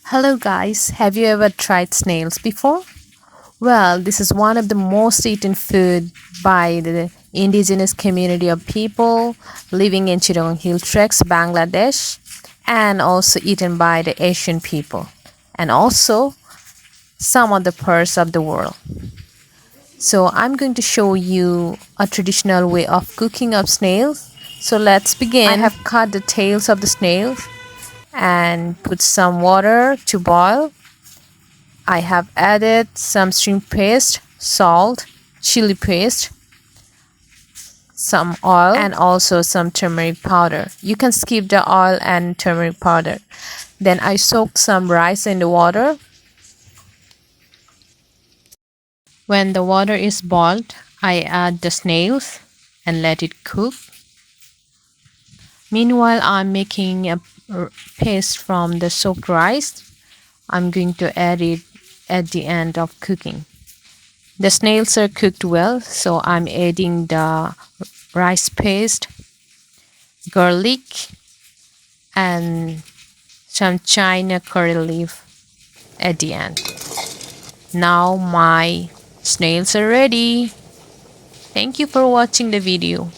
Hello guys, have you ever tried snails before? Well, this is one of the most eaten food by the indigenous community of people living in Chittagong Hill Tracts, Bangladesh, and also eaten by the Asian people and also some other parts of the world. So I'm going to show you a traditional way of cooking of snails. So let's begin. I have cut the tails of the snails and put some water to boil. I have added some shrimp paste, salt, chili paste, some oil, and also some turmeric powder. You can skip the oil and turmeric powder. Then I soak some rice in the water. When the water is boiled, I add the snails and let it cook. Meanwhile, I'm making a paste from the soaked rice. I'm going to add it at the end of cooking. The snails are cooked well, so I'm adding the rice paste, garlic, and some China curry leaf at the end. Now my snails are ready. Thank you for watching the video.